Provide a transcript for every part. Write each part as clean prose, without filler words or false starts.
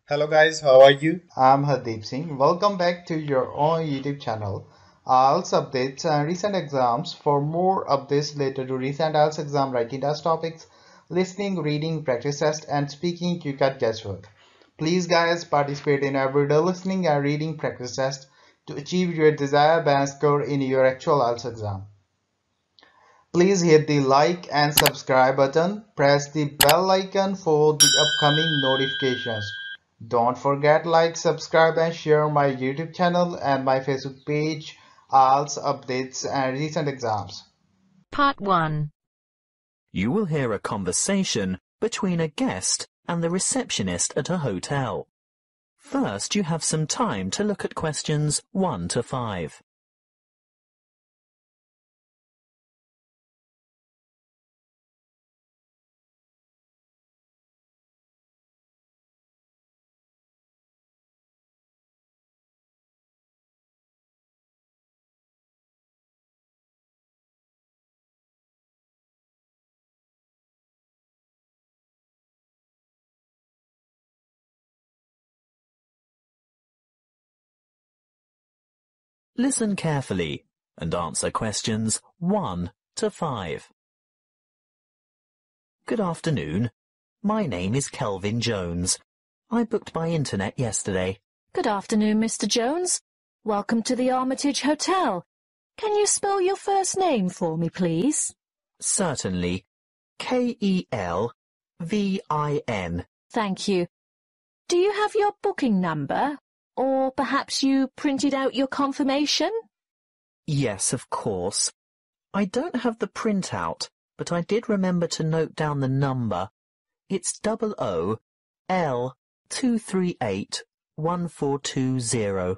Hello guys, how are you? I'm Hardeep Singh. Welcome back to your own YouTube channel. IELTS updates and recent exams. For more updates related to recent IELTS exam writing test topics, listening, reading, practice test, and speaking, you can guesswork. Please, guys, participate in everyday listening and reading practice test to achieve your desired band score in your actual IELTS exam. Please hit the like and subscribe button. Press the bell icon for the upcoming notifications. Don't forget like, subscribe and share my YouTube channel and my Facebook page, IELTS updates and recent exams. Part 1. You will hear a conversation between a guest and the receptionist at a hotel. First, you have some time to look at questions 1 to 5. Listen carefully and answer questions 1 to 5. Good afternoon. My name is Kelvin Jones. I booked by internet yesterday. Good afternoon, Mr. Jones. Welcome to the Armitage Hotel. Can you spell your first name for me, please? Certainly. Kelvin. Thank you. Do you have your booking number? Or perhaps you printed out your confirmation? Yes, of course. I don't have the printout, but I did remember to note down the number. It's 00L2381420.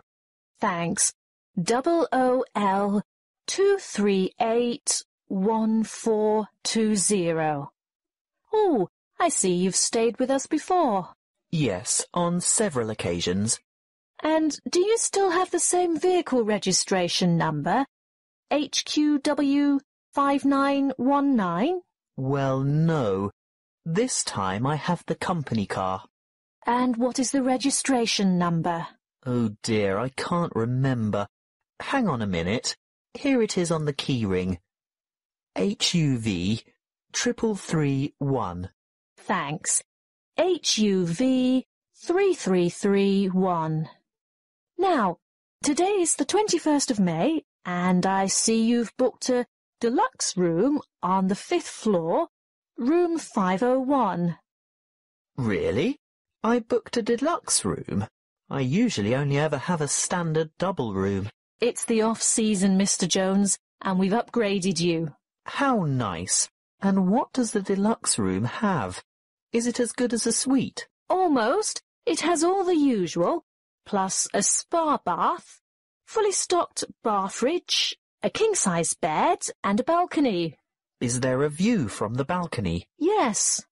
Thanks. OOL2381420. Oh, I see you've stayed with us before. Yes, on several occasions. And do you still have the same vehicle registration number? HQW5919? Well, no. This time I have the company car. And what is the registration number? Oh dear, I can't remember. Hang on a minute. Here it is on the keyring. HUV 3331. Thanks. HUV 3331. Now, today is the 21st of May, and I see you've booked a deluxe room on the 5th floor, room 501. Really? I booked a deluxe room. I usually only ever have a standard double room. It's the off-season, Mr. Jones, and we've upgraded you. How nice. And what does the deluxe room have? Is it as good as a suite? Almost. It has all the usual, plus a spa bath, fully stocked bath fridge, a king-size bed, and a balcony. Is there a view from the balcony? Yes.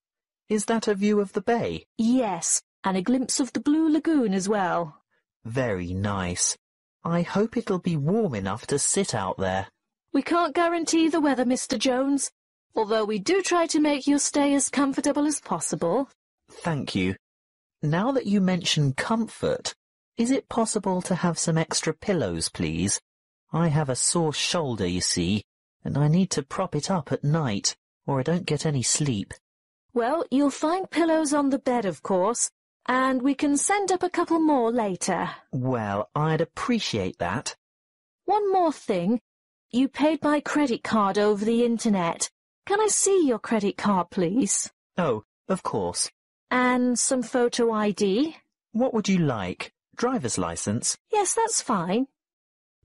Is that a view of the bay? Yes, and a glimpse of the Blue Lagoon as well. Very nice. I hope it'll be warm enough to sit out there. We can't guarantee the weather, Mr. Jones, although we do try to make your stay as comfortable as possible. Thank you. Now that you mention comfort, is it possible to have some extra pillows, please? I have a sore shoulder, you see, and I need to prop it up at night, or I don't get any sleep. Well, you'll find pillows on the bed, of course, and we can send up a couple more later. Well, I'd appreciate that. One more thing. You paid by credit card over the internet. Can I see your credit card, please? Oh, of course. And some photo ID? What would you like? Driver's license? Yes, that's fine.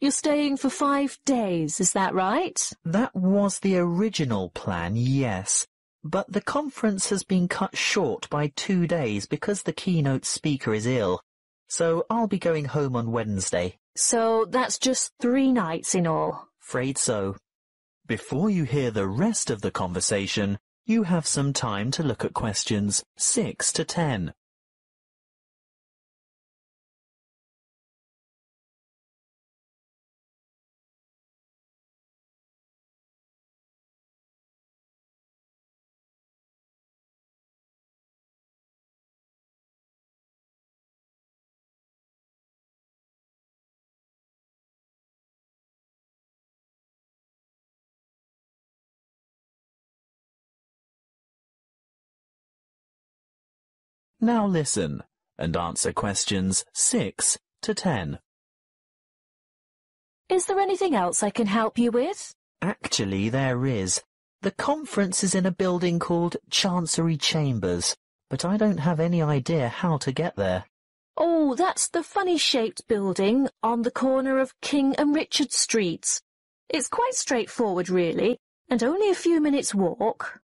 You're staying for 5 days, is that right? That was the original plan, yes. But the conference has been cut short by 2 days because the keynote speaker is ill. So I'll be going home on Wednesday. So that's just 3 nights in all. Afraid so. Before you hear the rest of the conversation, you have some time to look at questions 6 to 10. Now listen and answer questions 6 to 10. Is there anything else I can help you with? Actually, there is. The conference is in a building called Chancery Chambers, but I don't have any idea how to get there. Oh, that's the funny-shaped building on the corner of King and Richard Streets. It's quite straightforward, really, and only a few minutes' walk.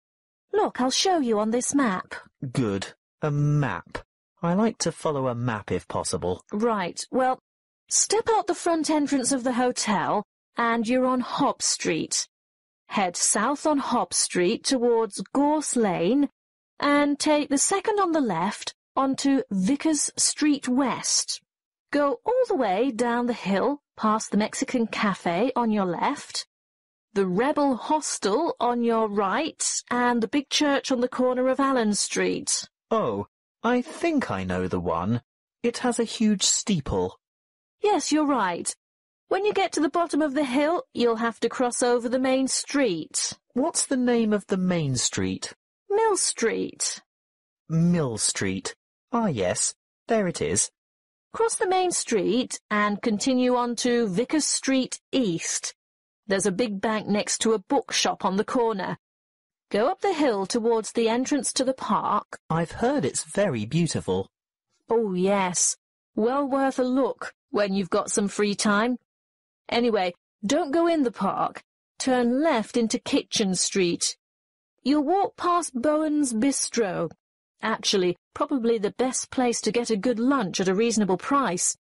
Look, I'll show you on this map. Good. A map. I like to follow a map if possible. Right, well, step out the front entrance of the hotel and you're on Hobb Street. Head south on Hobb Street towards Gorse Lane and take the second on the left onto Vickers Street West. Go all the way down the hill past the Mexican Cafe on your left, the Rebel Hostel on your right, and the big church on the corner of Allen Street. Oh, I think I know the one. It has a huge steeple. Yes, you're right. When you get to the bottom of the hill, you'll have to cross over the main street. What's the name of the main street? Mill Street. Mill Street. Ah, yes, there it is. Cross the main street and continue on to Vickers Street East. There's a big bank next to a bookshop on the corner. Go up the hill towards the entrance to the park. I've heard it's very beautiful. Oh, yes. Well worth a look when you've got some free time. Anyway, don't go in the park. Turn left into Kitchen Street. You'll walk past Bowen's Bistro. Actually, probably the best place to get a good lunch at a reasonable price.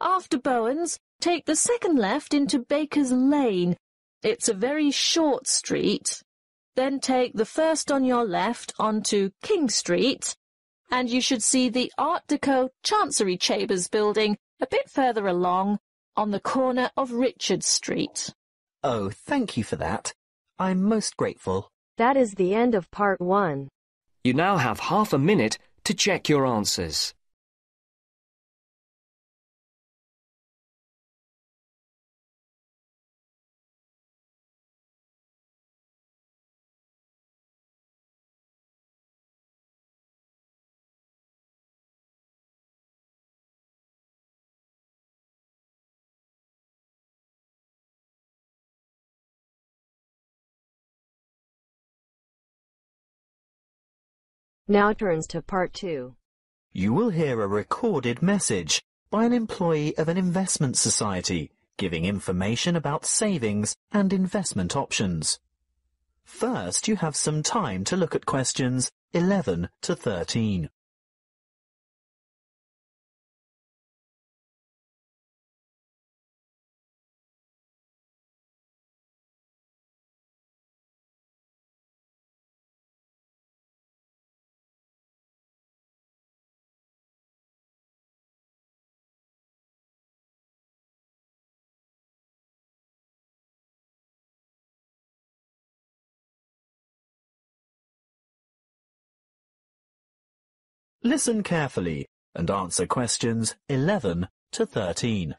After Bowen's, take the second left into Baker's Lane. It's a very short street. Then take the first on your left onto King Street, and you should see the Art Deco Chancery Chambers building a bit further along on the corner of Richard Street. Oh, thank you for that. I'm most grateful. That is the end of part 1. You now have half a minute to check your answers. Now turns to part 2. You will hear a recorded message by an employee of an investment society giving information about savings and investment options. First, you have some time to look at questions 11 to 13. Listen carefully and answer questions 11 to 13.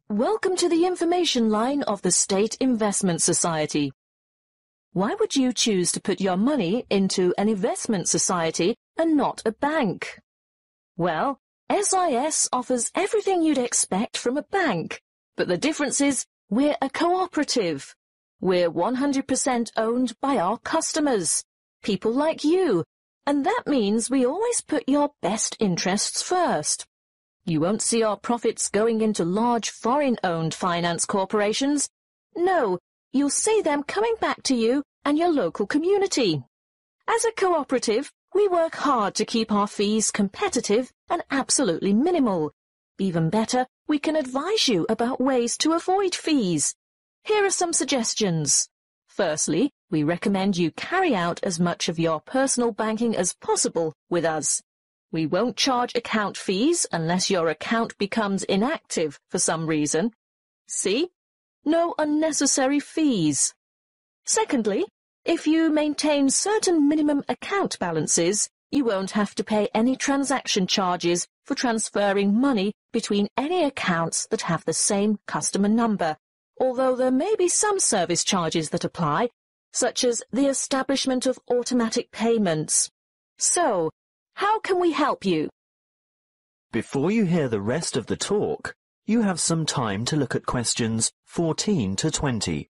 Welcome to the information line of the State Investment Society. Why would you choose to put your money into an investment society and not a bank? Well, SIS offers everything you'd expect from a bank, but the difference is we're a cooperative. We're 100% owned by our customers, people like you, and that means we always put your best interests first. You won't see our profits going into large foreign-owned finance corporations. No, you'll see them coming back to you and your local community. As a cooperative, we work hard to keep our fees competitive and absolutely minimal. Even better, we can advise you about ways to avoid fees. Here are some suggestions. Firstly, we recommend you carry out as much of your personal banking as possible with us. We won't charge account fees unless your account becomes inactive for some reason. See? No unnecessary fees. Secondly, if you maintain certain minimum account balances, you won't have to pay any transaction charges for transferring money between any accounts that have the same customer number, although there may be some service charges that apply, such as the establishment of automatic payments. So, how can we help you? Before you hear the rest of the talk, you have some time to look at questions 14 to 20.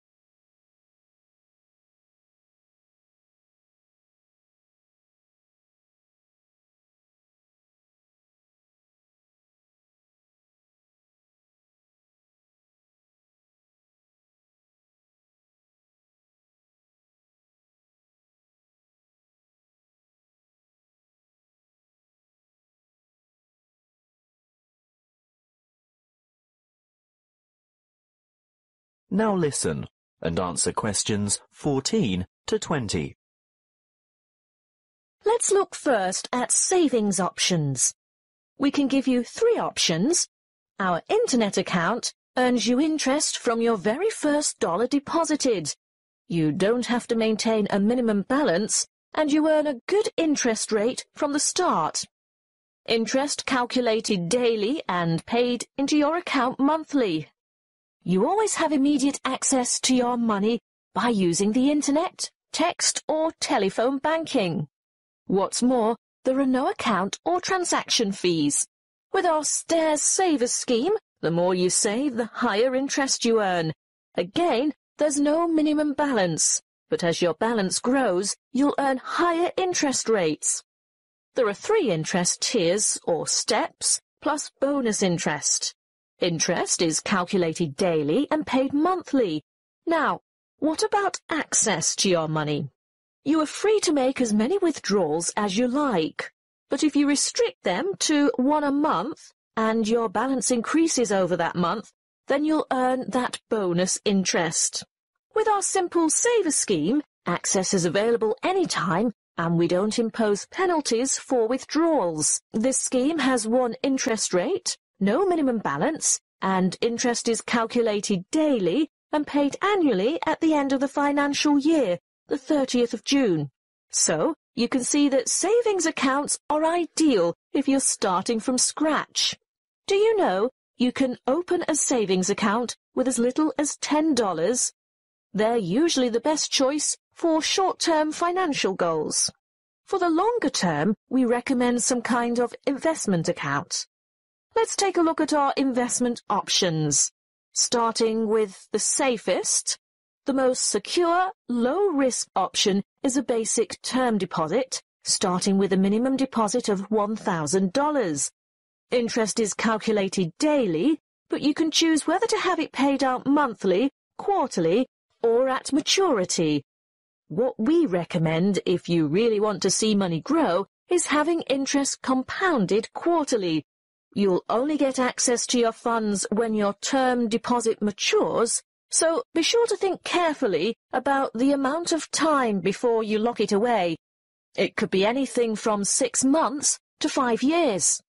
Now listen and answer questions 14 to 20. Let's look first at savings options. We can give you 3 options. Our internet account earns you interest from your very first dollar deposited. You don't have to maintain a minimum balance, and you earn a good interest rate from the start. Interest calculated daily and paid into your account monthly. You always have immediate access to your money by using the internet, text or telephone banking. What's more, there are no account or transaction fees. With our Stairs Savers scheme, the more you save, the higher interest you earn. Again, there's no minimum balance, but as your balance grows, you'll earn higher interest rates. There are 3 interest tiers or steps, plus bonus interest. Interest is calculated daily and paid monthly. Now, what about access to your money? You are free to make as many withdrawals as you like, but if you restrict them to 1 a month and your balance increases over that month, then you'll earn that bonus interest. With our Simple Saver scheme, access is available anytime and we don't impose penalties for withdrawals. This scheme has 1 interest rate, no minimum balance, and interest is calculated daily and paid annually at the end of the financial year, the 30th of June. So, you can see that savings accounts are ideal if you're starting from scratch. Do you know you can open a savings account with as little as $10? They're usually the best choice for short-term financial goals. For the longer term, we recommend some kind of investment account. Let's take a look at our investment options. Starting with the safest, the most secure, low-risk option is a basic term deposit, starting with a minimum deposit of $1,000. Interest is calculated daily, but you can choose whether to have it paid out monthly, quarterly, or at maturity. What we recommend if you really want to see money grow is having interest compounded quarterly. You'll only get access to your funds when your term deposit matures, so be sure to think carefully about the amount of time before you lock it away. It could be anything from 6 months to 5 years.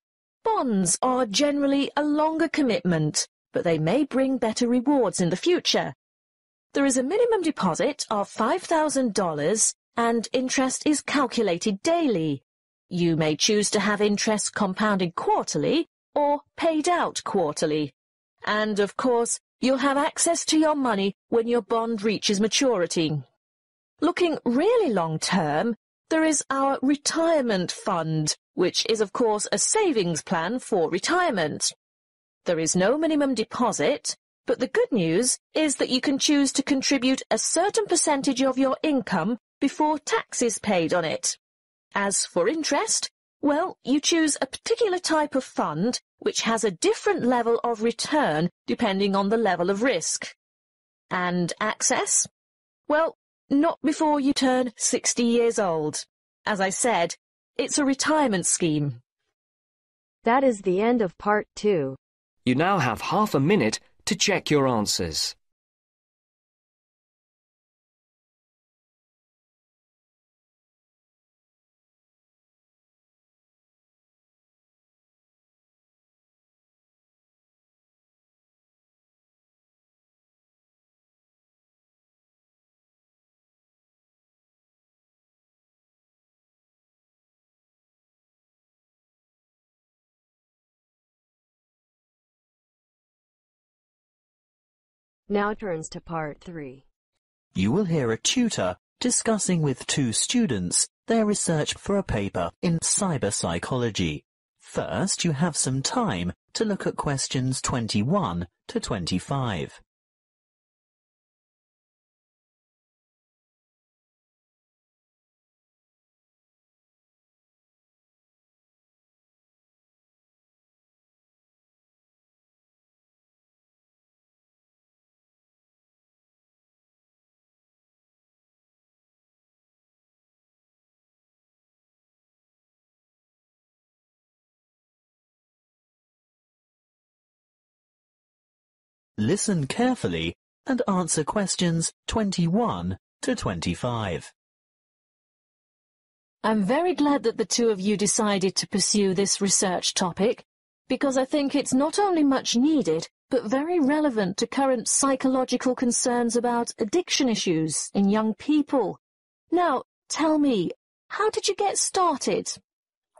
Bonds are generally a longer commitment, but they may bring better rewards in the future. There is a minimum deposit of $5,000 and interest is calculated daily. You may choose to have interest compounded quarterly or paid out quarterly. And, of course, you'll have access to your money when your bond reaches maturity. Looking really long-term, there is our retirement fund, which is, of course, a savings plan for retirement. There is no minimum deposit, but the good news is that you can choose to contribute a certain percentage of your income before tax is paid on it. As for interest, well, you choose a particular type of fund which has a different level of return depending on the level of risk. And access? Well, not before you turn 60 years old. As I said, it's a retirement scheme. That is the end of part 2. You now have half a minute to check your answers. Now turns to part 3. You will hear a tutor discussing with 2 students their research for a paper in cyber psychology. First, you have some time to look at questions 21 to 25. Listen carefully and answer questions 21 to 25. I'm very glad that the two of you decided to pursue this research topic, because I think it's not only much needed, but very relevant to current psychological concerns about addiction issues in young people. Now, tell me, how did you get started?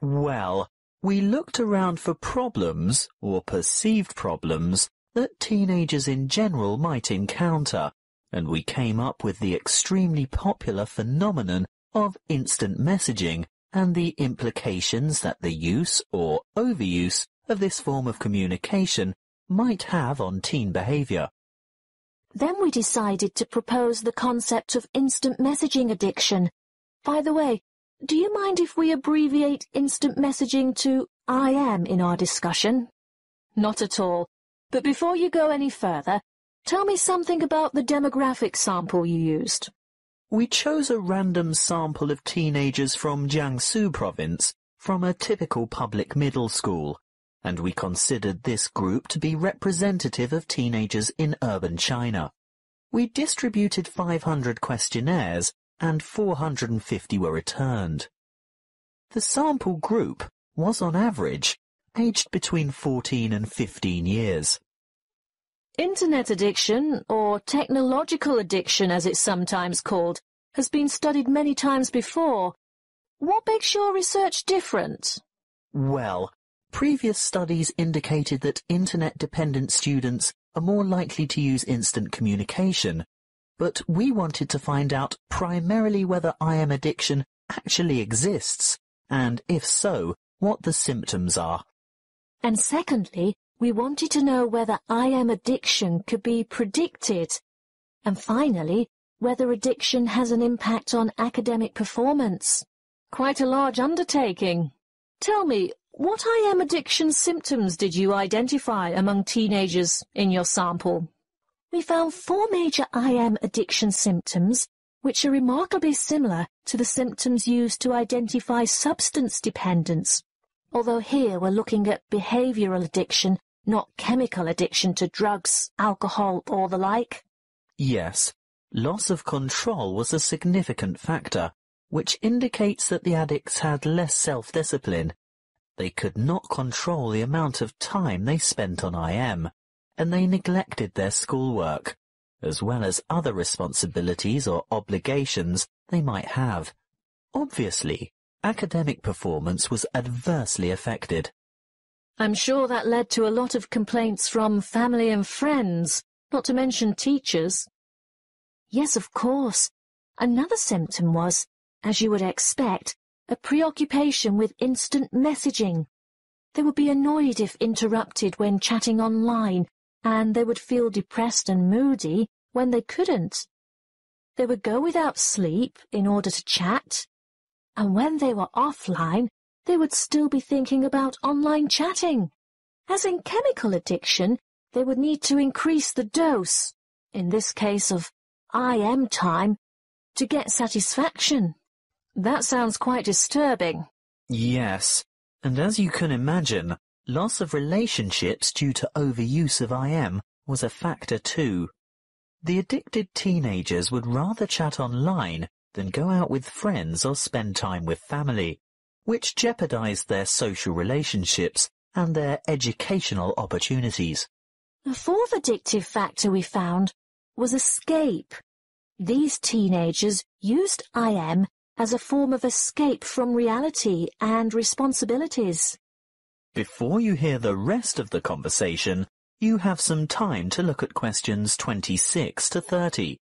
Well, we looked around for problems, or perceived problems, that teenagers in general might encounter, and we came up with the extremely popular phenomenon of instant messaging and the implications that the use or overuse of this form of communication might have on teen behavior. Then we decided to propose the concept of instant messaging addiction. By the way, do you mind if we abbreviate instant messaging to IM in our discussion? Not at all. But before you go any further, tell me something about the demographic sample you used. We chose a random sample of teenagers from Jiangsu province from a typical public middle school, and we considered this group to be representative of teenagers in urban China. We distributed 500 questionnaires and 450 were returned. The sample group was on average aged between 14 and 15 years. Internet addiction, or technological addiction as it's sometimes called, has been studied many times before. What makes your research different? Well, previous studies indicated that internet-dependent students are more likely to use instant communication, but we wanted to find out primarily whether IM addiction actually exists, and if so, what the symptoms are. And secondly, we wanted to know whether IM addiction could be predicted. And finally, whether addiction has an impact on academic performance. Quite a large undertaking. Tell me, what IM addiction symptoms did you identify among teenagers in your sample? We found 4 major IM addiction symptoms, which are remarkably similar to the symptoms used to identify substance dependence. Although here we're looking at behavioral addiction, not chemical addiction to drugs, alcohol, or the like. Yes, loss of control was a significant factor, which indicates that the addicts had less self-discipline. They could not control the amount of time they spent on IM, and they neglected their schoolwork, as well as other responsibilities or obligations they might have. Obviously, academic performance was adversely affected. I'm sure that led to a lot of complaints from family and friends, not to mention teachers. Yes, of course. Another symptom was, as you would expect, a preoccupation with instant messaging. They would be annoyed if interrupted when chatting online, and they would feel depressed and moody when they couldn't. They would go without sleep in order to chat, and when they were offline, they would still be thinking about online chatting. As in chemical addiction, they would need to increase the dose, in this case of IM time, to get satisfaction. That sounds quite disturbing. Yes, and as you can imagine, loss of relationships due to overuse of IM was a factor too. The addicted teenagers would rather chat online than go out with friends or spend time with family, which jeopardized their social relationships and their educational opportunities. The fourth addictive factor we found was escape. These teenagers used IM as a form of escape from reality and responsibilities. Before you hear the rest of the conversation, you have some time to look at questions 26 to 30.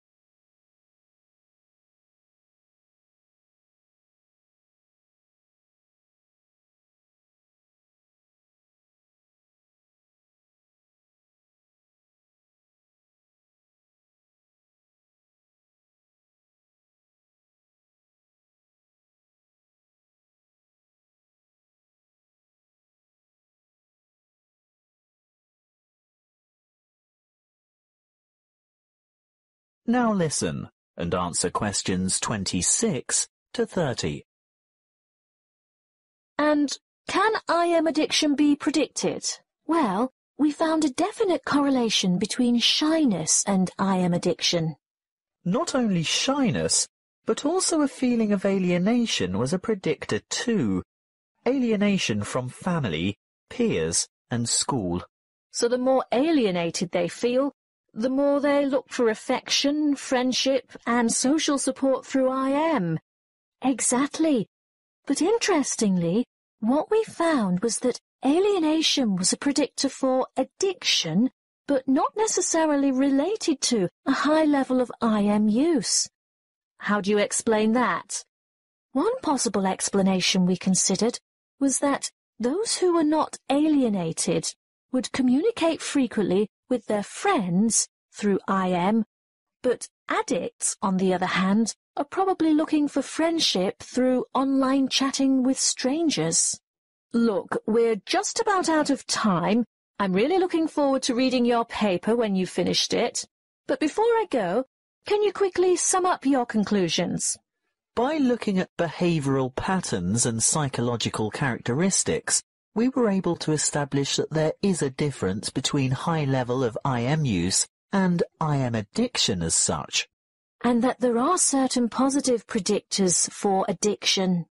Now listen and answer questions 26 to 30. And can IM addiction be predicted? Well, we found a definite correlation between shyness and IM addiction. Not only shyness, but also a feeling of alienation was a predictor too. Alienation from family, peers, and school. So the more alienated they feel, the more they look for affection, friendship, and social support through IM. Exactly. But interestingly, what we found was that alienation was a predictor for addiction, but not necessarily related to a high level of IM use. How do you explain that? One possible explanation we considered was that those who were not alienated would communicate frequently with their friends through IM, but addicts, on the other hand, are probably looking for friendship through online chatting with strangers. Look, we're just about out of time. I'm really looking forward to reading your paper when you've finished it. But before I go, can you quickly sum up your conclusions? By looking at behavioural patterns and psychological characteristics, we were able to establish that there is a difference between high level of IM use and IM addiction as such. And that there are certain positive predictors for addiction.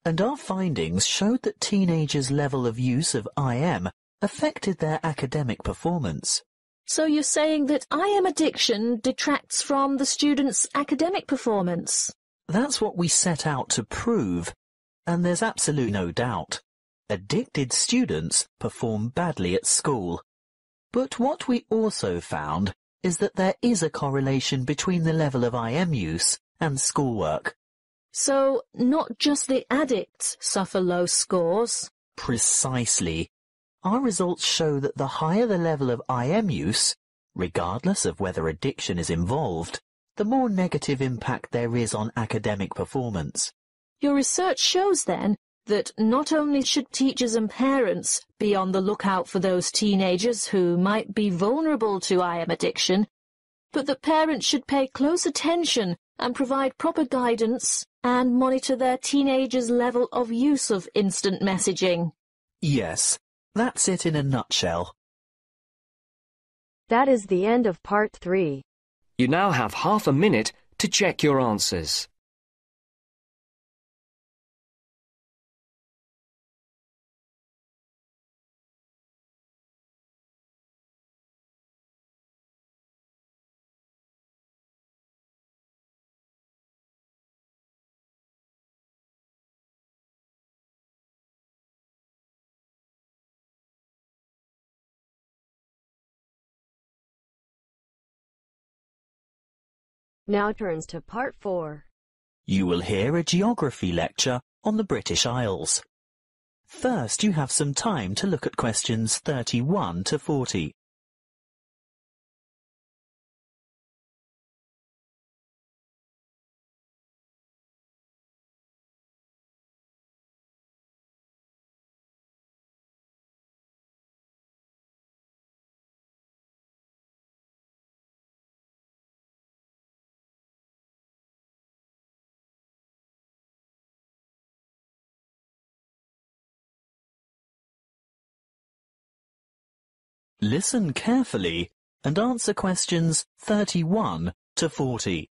And our findings showed that teenagers' level of use of IM affected their academic performance. So you're saying that IM addiction detracts from the students' academic performance? That's what we set out to prove, and there's absolutely no doubt. Addicted students perform badly at school. But what we also found is that there is a correlation between the level of IM use and schoolwork. So not just the addicts suffer low scores? Precisely. Our results show that the higher the level of IM use, regardless of whether addiction is involved, the more negative impact there is on academic performance. Your research shows then that not only should teachers and parents be on the lookout for those teenagers who might be vulnerable to IM addiction, but that parents should pay close attention and provide proper guidance and monitor their teenagers' level of use of instant messaging. Yes, that's it in a nutshell. That is the end of part 3. You now have half a minute to check your answers. Now turns to part 4. You will hear a geography lecture on the British Isles. First, you have some time to look at questions 31 to 40. Listen carefully and answer questions 31 to 40.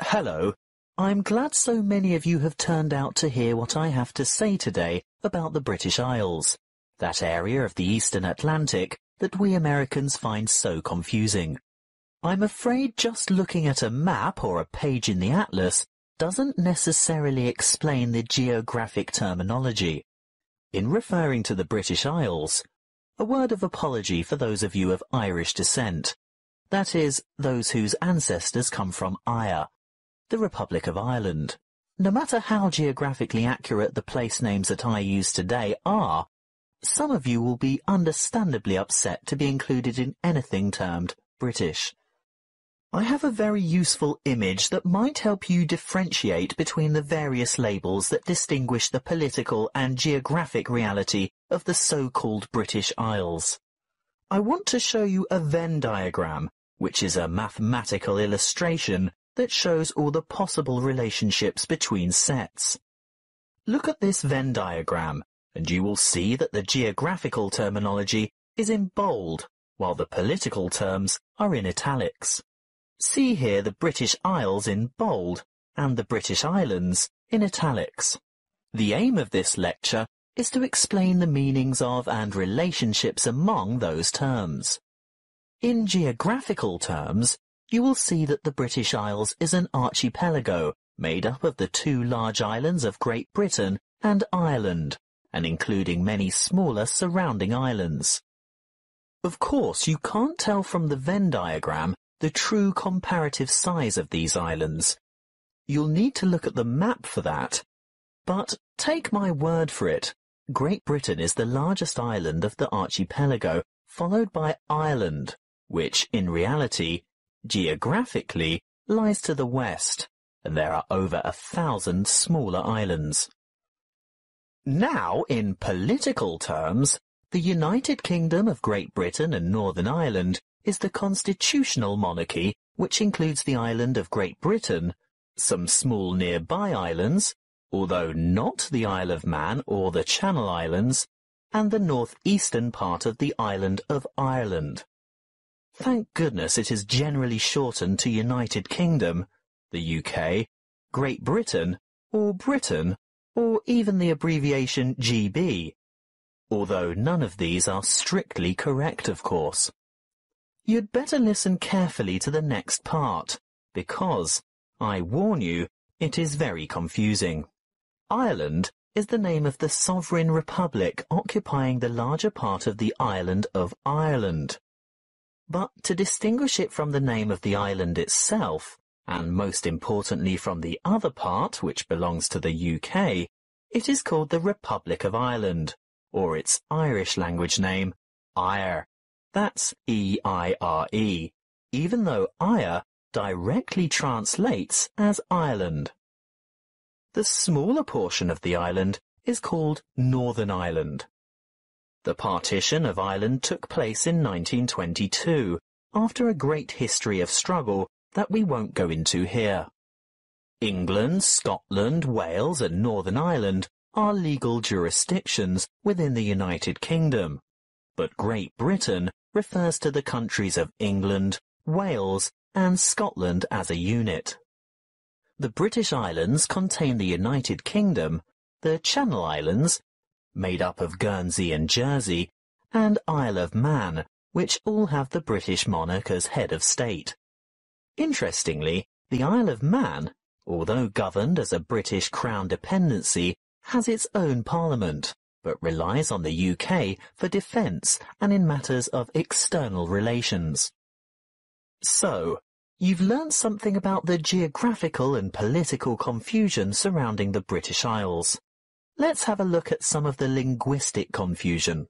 Hello, I'm glad so many of you have turned out to hear what I have to say today about the British Isles, that area of the Eastern Atlantic that we Americans find so confusing. I'm afraid just looking at a map or a page in the atlas doesn't necessarily explain the geographic terminology. In referring to the British Isles, a word of apology for those of you of Irish descent, that is, those whose ancestors come from Eire, the Republic of Ireland. No matter how geographically accurate the place names that I use today are, some of you will be understandably upset to be included in anything termed British. I have a very useful image that might help you differentiate between the various labels that distinguish the political and geographic reality of the so-called British Isles. I want to show you a Venn diagram which is a mathematical illustration that shows all the possible relationships between sets. Look at this Venn diagram, and you will see that the geographical terminology is in bold, while the political terms are in italics. See here the British Isles in bold and the British Islands in italics. The aim of this lecture is to explain the meanings of and relationships among those terms. In geographical terms, you will see that the British Isles is an archipelago made up of the two large islands of Great Britain and Ireland, and including many smaller surrounding islands. Of course, you can't tell from the Venn diagram the true comparative size of these islands. You'll need to look at the map for that. But take my word for it, Great Britain is the largest island of the archipelago, followed by Ireland, which, in reality, geographically, lies to the west, and there are over 1,000 smaller islands. Now, in political terms, the United Kingdom of Great Britain and Northern Ireland is the constitutional monarchy, which includes the island of Great Britain, some small nearby islands, although not the Isle of Man or the Channel Islands, and the northeastern part of the island of Ireland. Thank goodness it is generally shortened to United Kingdom, the UK, Great Britain, or even the abbreviation GB, although none of these are strictly correct, of course. You'd better listen carefully to the next part, because, I warn you, it is very confusing. Ireland is the name of the sovereign republic occupying the larger part of the island of Ireland. But to distinguish it from the name of the island itself, and most importantly from the other part which belongs to the UK, it is called the Republic of Ireland, or its Irish language name, Eire. That's E-I-R-E, even though Eire directly translates as Ireland. The smaller portion of the island is called Northern Ireland. The partition of Ireland took place in 1922, after a great history of struggle that we won't go into here. England, Scotland, Wales and Northern Ireland are legal jurisdictions within the United Kingdom, but Great Britain refers to the countries of England, Wales and Scotland as a unit. The British Islands contain the United Kingdom, the Channel Islands, made up of Guernsey and Jersey, and Isle of Man, which all have the British monarch as head of state. Interestingly, the Isle of Man, although governed as a British Crown dependency, has its own parliament, but relies on the UK for defence and in matters of external relations. So, you've learnt something about the geographical and political confusion surrounding the British Isles. Let's have a look at some of the linguistic confusion.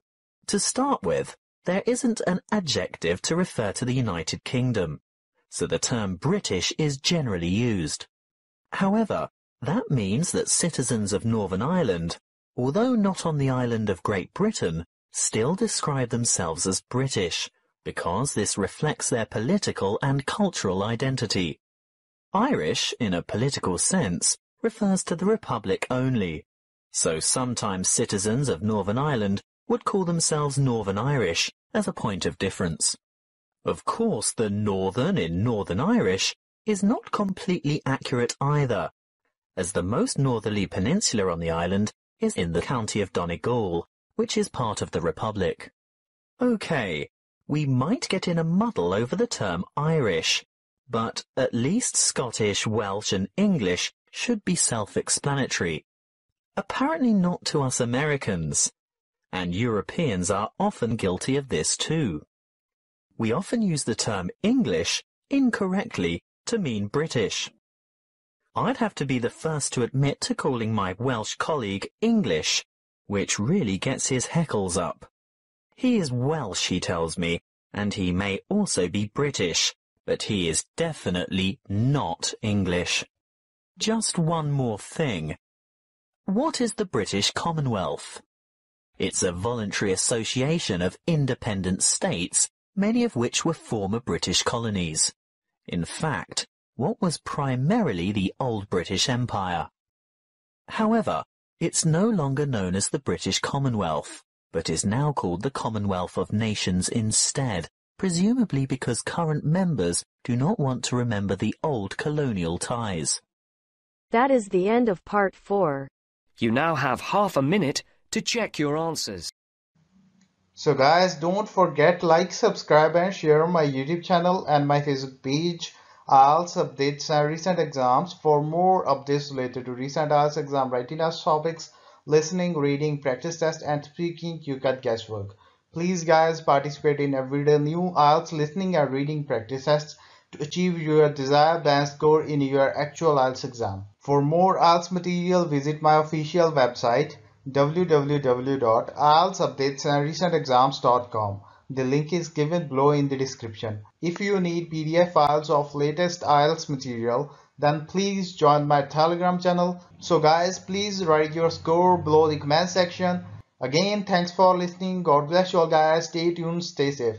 To start with, there isn't an adjective to refer to the United Kingdom, so the term British is generally used. However, that means that citizens of Northern Ireland, although not on the island of Great Britain, still describe themselves as British, because this reflects their political and cultural identity. Irish, in a political sense, refers to the Republic only, so sometimes citizens of Northern Ireland would call themselves Northern Irish as a point of difference. Of course, the Northern in Northern Irish is not completely accurate either, as the most northerly peninsula on the island is in the county of Donegal, which is part of the Republic. Okay, we might get in a muddle over the term Irish, but at least Scottish, Welsh and English should be self-explanatory. Apparently not to us Americans, and Europeans are often guilty of this too. We often use the term English incorrectly to mean British. I'd have to be the first to admit to calling my Welsh colleague English, which really gets his heckles up. He is Welsh, he tells me, and he may also be British, but he is definitely not English. Just one more thing. What is the British Commonwealth? It's a voluntary association of independent states many of which were former British colonies. In fact, what was primarily the old British Empire. However, it's no longer known as the British Commonwealth, but is now called the Commonwealth of Nations instead, presumably because current members do not want to remember the old colonial ties. That is the end of part 4. You now have half a minute to check your answers. So guys, don't forget like, subscribe and share my YouTube channel and my Facebook page. IELTS updates and recent exams. For more updates related to recent IELTS exam writing test topics, listening, reading, practice test and speaking, you got guesswork. Please guys, participate in everyday new IELTS listening and reading practice tests to achieve your desired band score in your actual IELTS exam. For more IELTS material, visit my official website www.ieltsupdatesandrecentexams.com. The link is given below in the description. If you need PDF files of latest IELTS material, then please join my Telegram channel. So guys, please write your score below the comment section. Again, thanks for listening. God bless you all guys. Stay tuned, stay safe.